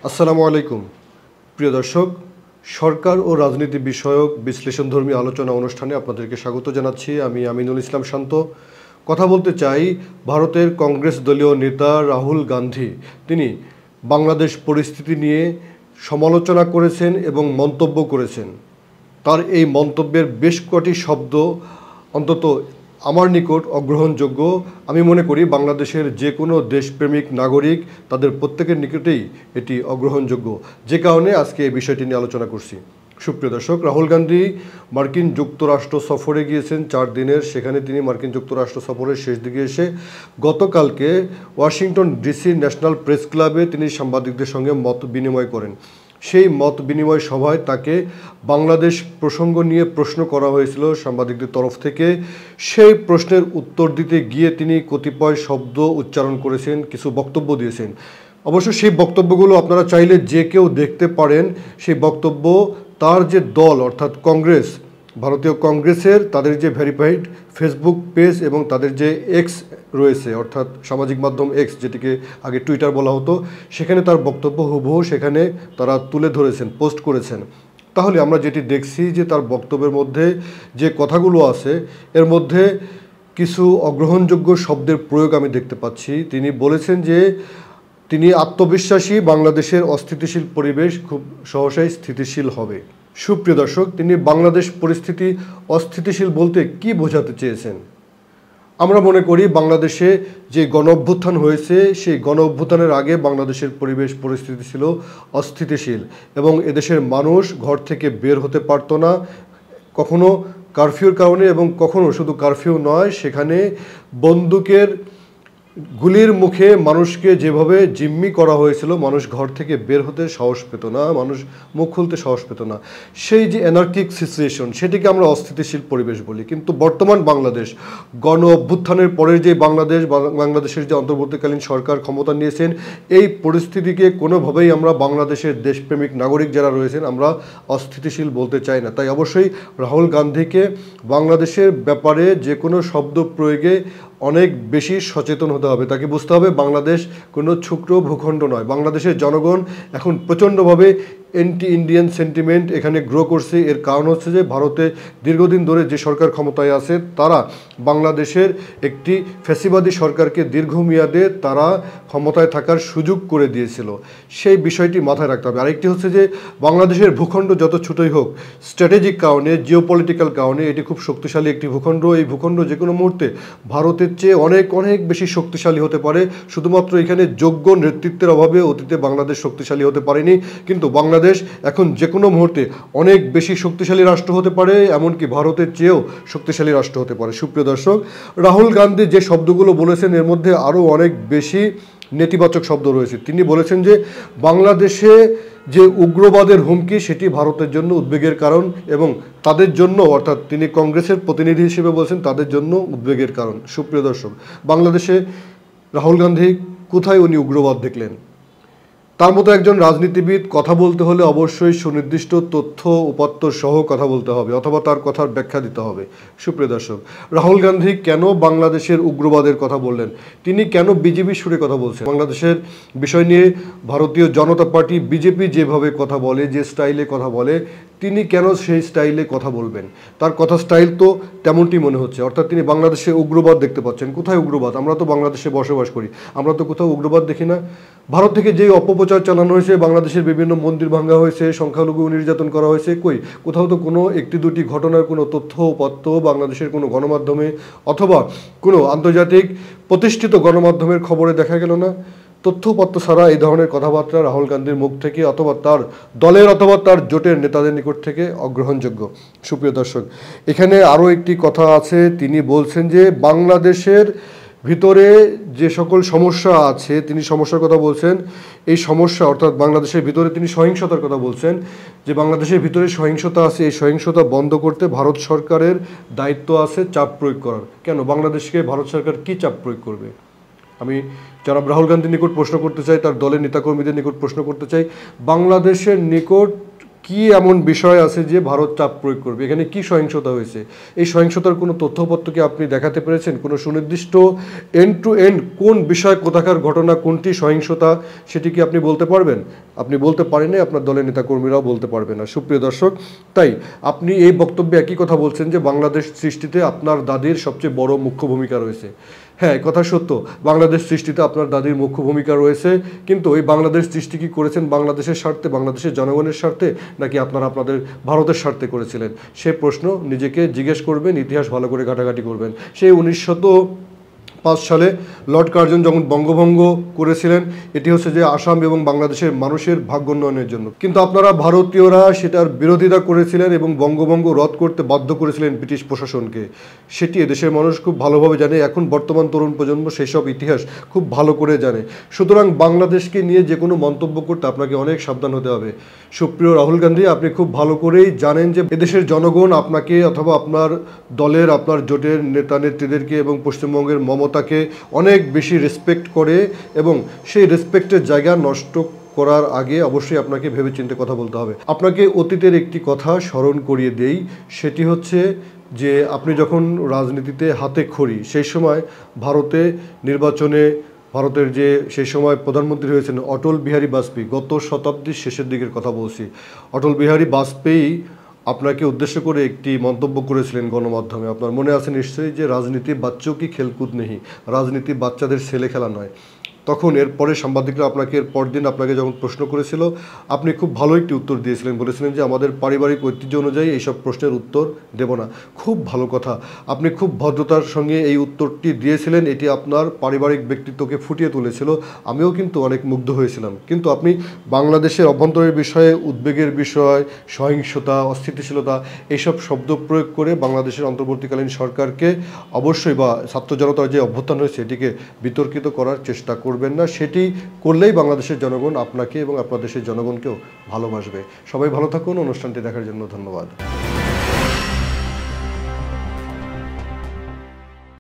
আসসালামু আলাইকুম প্রিয় দর্শক, সরকার ও রাজনীতি বিষয়ক বিশ্লেষণধর্মী আলোচনা অনুষ্ঠানে আপনাদেরকে স্বাগত জানাচ্ছি। আমি আমিনুল ইসলাম শান্ত। কথা বলতে চাই ভারতের কংগ্রেস দলীয় নেতা রাহুল গান্ধী। তিনি বাংলাদেশ পরিস্থিতি নিয়ে সমালোচনা করেছেন এবং মন্তব্য করেছেন। তার এই মন্তব্যের বেশ কটি শব্দ অন্তত আমার নিকট অগ্রহণযোগ্য। আমি মনে করি বাংলাদেশের যে কোনো দেশপ্রেমিক নাগরিক তাদের প্রত্যেকের নিকটেই এটি অগ্রহণযোগ্য, যে কারণে আজকে এই বিষয়টি নিয়ে আলোচনা করছি। সুপ্রিয় দর্শক, রাহুল গান্ধী মার্কিন যুক্তরাষ্ট্র সফরে গিয়েছেন 4 দিনের। সেখানে তিনি মার্কিন যুক্তরাষ্ট্র সফরের শেষ দিকে এসে গতকালকে ওয়াশিংটন ডিসি ন্যাশনাল প্রেস ক্লাবে তিনি সাংবাদিকদের সঙ্গে মত বিনিময় করেন। সেই মত বিনিময় সভায় তাকে বাংলাদেশ প্রসঙ্গ নিয়ে প্রশ্ন করা হয়েছিল সাংবাদিকদের তরফ থেকে। সেই প্রশ্নের উত্তর দিতে গিয়ে তিনি কতিপয় শব্দ উচ্চারণ করেছেন, কিছু বক্তব্য দিয়েছেন। অবশ্য সেই বক্তব্যগুলো আপনারা চাইলে যে কেউ দেখতে পারেন। সেই বক্তব্য তার যে দল অর্থাৎ কংগ্রেস, ভারতীয় কংগ্রেসের তাদের যে ভেরিফাইড ফেসবুক পেজ এবং তাদের যে এক্স রয়েছে অর্থাৎ সামাজিক মাধ্যম এক্স, যেটিকে আগে টুইটার বলা হতো, সেখানে তার বক্তব্য হুবহু সেখানে তারা তুলে ধরেছেন, পোস্ট করেছেন। তাহলে আমরা যেটি দেখছি যে তার বক্তব্যের মধ্যে যে কথাগুলো আছে এর মধ্যে কিছু অগ্রহণযোগ্য শব্দের প্রয়োগ আমি দেখতে পাচ্ছি। তিনি বলেছেন যে তিনি আত্মবিশ্বাসী বাংলাদেশের অস্থিতিশীল পরিবেশ খুব সহসাই স্থিতিশীল হবে। সুপ্রিয় দর্শক, তিনি বাংলাদেশ পরিস্থিতি অস্থিতিশীল বলতে কি বোঝাতে চেয়েছেন? আমরা মনে করি বাংলাদেশে যে গণ অভ্যুত্থান হয়েছে সেই গণ অভ্যুত্থানের আগে বাংলাদেশের পরিবেশ পরিস্থিতি ছিল অস্থিতিশীল এবং এদেশের মানুষ ঘর থেকে বের হতে পারতো না, কখনো কারফিউর কারণে এবং কখনো শুধু কারফিউ নয়, সেখানে বন্দুকের গুলির মুখে মানুষকে যেভাবে জিম্মি করা হয়েছিল, মানুষ ঘর থেকে বের হতে সাহস পেত না, মানুষ মুখ খুলতে সাহস পেত না। সেই যে অ্যানার্কিক সিচুয়েশন, সেটিকে আমরা অস্থিতিশীল পরিবেশ বলি। কিন্তু বর্তমান বাংলাদেশ, গণ অভ্যুত্থানের পরের যে বাংলাদেশের যে অন্তর্বর্তীকালীন সরকার ক্ষমতা নিয়েছেন, এই পরিস্থিতিকে কোনোভাবেই আমরা বাংলাদেশের দেশপ্রেমিক নাগরিক যারা রয়েছেন আমরা অস্থিতিশীল বলতে চাই না। তাই অবশ্যই রাহুল গান্ধীকে বাংলাদেশের ব্যাপারে যে কোনো শব্দ প্রয়োগে অনেক বেশি সচেতন হতে হবে। তাকে বুঝতে হবে বাংলাদেশ কোনো ছোট্ট ভূখণ্ড নয়। বাংলাদেশের জনগণ এখন প্রচণ্ডভাবে অ্যান্টি ইন্ডিয়ান সেন্টিমেন্ট এখানে গ্রো করছে। এর কারণ হচ্ছে যে ভারতে দীর্ঘদিন ধরে যে সরকার ক্ষমতায় আছে তারা বাংলাদেশের একটি ফ্যাসিবাদী সরকারকে দীর্ঘমেয়াদে তারা ক্ষমতায় থাকার সুযোগ করে দিয়েছিল। সেই বিষয়টি মাথায় রাখতে হবে। আরেকটি হচ্ছে যে বাংলাদেশের ভূখণ্ড যত ছোটই হোক, স্ট্র্যাটেজিক কারণে, জিওপলিটিক্যাল কারণে এটি খুব শক্তিশালী একটি ভূখণ্ড। এই ভূখণ্ড যে কোনো মুহূর্তে ভারতের চেয়ে অনেক অনেক বেশি শক্তিশালী হতে পারে। শুধুমাত্র এখানে যোগ্য নেতৃত্বের অভাবে অতীতে বাংলাদেশ শক্তিশালী হতে পারেনি, কিন্তু বাংলাদেশ এখন যে কোনো মুহূর্তে অনেক বেশি শক্তিশালী রাষ্ট্র হতে পারে, এমনকি ভারতের চেয়েও শক্তিশালী রাষ্ট্র হতে পারে। সুপ্রিয় দর্শক, রাহুল গান্ধী যে শব্দগুলো বলেছেন এর মধ্যে আরও অনেক বেশি নেতিবাচক শব্দ রয়েছে। তিনি বলেছেন যে বাংলাদেশে যে উগ্রবাদের হুমকি সেটি ভারতের জন্য উদ্বেগের কারণ এবং তাদের জন্য, অর্থাৎ তিনি কংগ্রেসের প্রতিনিধি হিসেবে বলছেন তাদের জন্য উদ্বেগের কারণ। সুপ্রিয় দর্শক, বাংলাদেশে রাহুল গান্ধী কোথায় উনি উগ্রবাদ দেখলেন? তার মতো একজন রাজনীতিবিদ কথা বলতে হলে অবশ্যই সুনির্দিষ্ট তথ্য উপাত্ত সহ কথা বলতে হবে অথবা তার কথার ব্যাখ্যা দিতে হবে। সুপ্রিয় দর্শক, রাহুল গান্ধী কেন বাংলাদেশের উগ্রবাদের কথা বললেন? তিনি কেন বিজেপি সুরে কথা বলছেন? বাংলাদেশের বিষয় নিয়ে ভারতীয় জনতা পার্টি বিজেপি যেভাবে কথা বলে, যে স্টাইলে কথা বলে, তিনি কেন সেই স্টাইলে কথা বলবেন? তার কথা স্টাইল তো তেমনটি মনে হচ্ছে। অর্থাৎ তিনি বাংলাদেশে উগ্রবাদ দেখতে পাচ্ছেন। কোথায় উগ্রবাদ? আমরা তো বাংলাদেশে বসবাস করি, আমরা তো কোথাও উগ্রবাদ দেখি না। ভারত থেকে যে অপপ্রচার চালানো হয়েছে, বাংলাদেশের বিভিন্ন মন্দির ভাঙা হয়েছে, সংখ্যালঘু নির্যাতন করা হয়েছে, কই কোথাও তো কোনো একটি দুটি ঘটনার কোনো তথ্য উপাত্ত বাংলাদেশের কোনো গণমাধ্যমে অথবা কোনো আন্তর্জাতিক প্রতিষ্ঠিত গণমাধ্যমের খবরে দেখা গেল না। তথ্যপত্র ছাড়া এই ধরনের কথাবার্তা রাহুল গান্ধীর মুখ থেকে অথবা তার দলের অথবা তার জোটের নেতাদের নিকট থেকে অগ্রহণযোগ্য। সুপ্রিয় দর্শক, এখানে আরও একটি কথা আছে। তিনি বলছেন যে বাংলাদেশের ভিতরে যে সকল সমস্যা আছে, তিনি সমস্যার কথা বলছেন। এই সমস্যা অর্থাৎ বাংলাদেশের ভিতরে তিনি সহিংসতার কথা বলছেন, যে বাংলাদেশের ভিতরে সহিংসতা আছে, এই সহিংসতা বন্ধ করতে ভারত সরকারের দায়িত্ব আছে চাপ প্রয়োগ করার। কেন বাংলাদেশকে ভারত সরকার কি চাপ প্রয়োগ করবে? আমি জনাব রাহুল গান্ধীর নিকট প্রশ্ন করতে চাই, তার দলের নেতাকর্মীদের নিকট প্রশ্ন করতে চাই, বাংলাদেশের নিকট কি এমন বিষয় আছে যে ভারত চাপ প্রয়োগ করবে, এখানে কি সহিংসতা হয়েছে, এই সহিংসতার কোনো তথ্যপত্র কি আপনি দেখাতে পেরেছেন? কোনো সুনির্দিষ্ট এন্ড টু এন্ড কোন বিষয় কোথাকার ঘটনা, কোনটি সহিংসতা, সেটি কি আপনি বলতে পারবেন? আপনি বলতে পারেন, আপনার দলের নেতাকর্মীরাও বলতে পারবে না। সুপ্রিয় দর্শক, তাই আপনি এই বক্তব্যে একই কথা বলছেন যে বাংলাদেশ সৃষ্টিতে আপনার দাদির সবচেয়ে বড় মুখ্য ভূমিকা রয়েছে। হ্যাঁ, কথা সত্য, বাংলাদেশ সৃষ্টিতে আপনার দাদির মুখ্য ভূমিকা রয়েছে, কিন্তু এই বাংলাদেশ সৃষ্টি কি করেছেন বাংলাদেশের স্বার্থে, বাংলাদেশের জনগণের স্বার্থে, নাকি আপনাদের ভারতের স্বার্থে করেছিলেন? সে প্রশ্ন নিজেকে জিজ্ঞেস করবেন, ইতিহাস ভালো করে ঘাটাঘাটি করবেন। সেই 1905 সালে লর্ড কার্জন যখন বঙ্গভঙ্গ করেছিলেন, এটি হচ্ছে যে আসাম এবং বাংলাদেশের মানুষের ভাগ্যোন্নয়নের জন্য, কিন্তু আপনারা ভারতীয়রা সেটার বিরোধিতা করেছিলেন এবং বঙ্গভঙ্গ রদ করতে বাধ্য করেছিলেন ব্রিটিশ প্রশাসনকে। সেটি এদেশের মানুষ খুব ভালোভাবে জানে, এখন বর্তমান তরুণ প্রজন্ম সেসব ইতিহাস খুব ভালো করে জানে। সুতরাং বাংলাদেশকে নিয়ে যে কোনো মন্তব্য করতে আপনাকে অনেক সাবধান হতে হবে। সুপ্রিয় রাহুল গান্ধী, আপনি খুব ভালো করেই জানেন যে এদেশের জনগণ আপনাকে অথবা আপনার দলের, আপনার জোটের নেতা নেত্রীদেরকে এবং পশ্চিমবঙ্গের মমতাকে অনেক বেশি রেসপেক্ট করে, এবং সেই রেসপেক্টের জায়গা নষ্ট করার আগে অবশ্যই আপনাকে ভেবেচিন্তে কথা বলতে হবে। আপনাকে অতীতের একটি কথা স্মরণ করিয়ে দেই, সেটি হচ্ছে যে আপনি যখন রাজনীতিতে হাতে খড়ি, সেই সময় ভারতে নির্বাচনে ভারতের যে সেই সময় প্রধানমন্ত্রী হয়েছেন অটল বিহারী বাজপেয়ী, গত শতাব্দীর শেষের দিকের কথা বলছি, অটল বিহারী বাজপেয়ী আপনাকে উদ্দেশ্য করে একটি মন্তব্য করেছিলেন গণমাধ্যমে। আপনার মনে আছে নিশ্চয়ই যে রাজনীতি বাচ্চোं কি খেলকুদ নেই, রাজনীতি বাচ্চাদের ছেলে খেলা নয়। তখন এরপরে সাংবাদিকরা আপনাকে এর পরদিন আপনাকে যখন প্রশ্ন করেছিল, আপনি খুব ভালো একটি উত্তর দিয়েছিলেন, বলেছিলেন যে আমাদের পারিবারিক ঐতিহ্য অনুযায়ী এইসব প্রশ্নের উত্তর দেব না। খুব ভালো কথা, আপনি খুব ভদ্রতার সঙ্গে এই উত্তরটি দিয়েছিলেন, এটি আপনার পারিবারিক ব্যক্তিত্বকে ফুটিয়ে তুলেছিল। আমিও কিন্তু অনেক মুগ্ধ হয়েছিলাম। কিন্তু আপনি বাংলাদেশের অভ্যন্তরের বিষয়ে, উদ্বেগের বিষয়, সহিংসতা, অস্থিতিশীলতা, এইসব শব্দ প্রয়োগ করে বাংলাদেশের অন্তর্বর্তীকালীন সরকারকে অবশ্যই, বা ছাত্র জনতার যে অভ্যুত্থান হয়েছে এটিকে বিতর্কিত করার চেষ্টা করবেন না। সেটি করলেই বাংলাদেশের জনগণ আপনাকে এবং আপনার দেশের জনগণকেও ভালোবাসবে। সবাই ভালো থাকুন। অনুষ্ঠানটি দেখার জন্য ধন্যবাদ।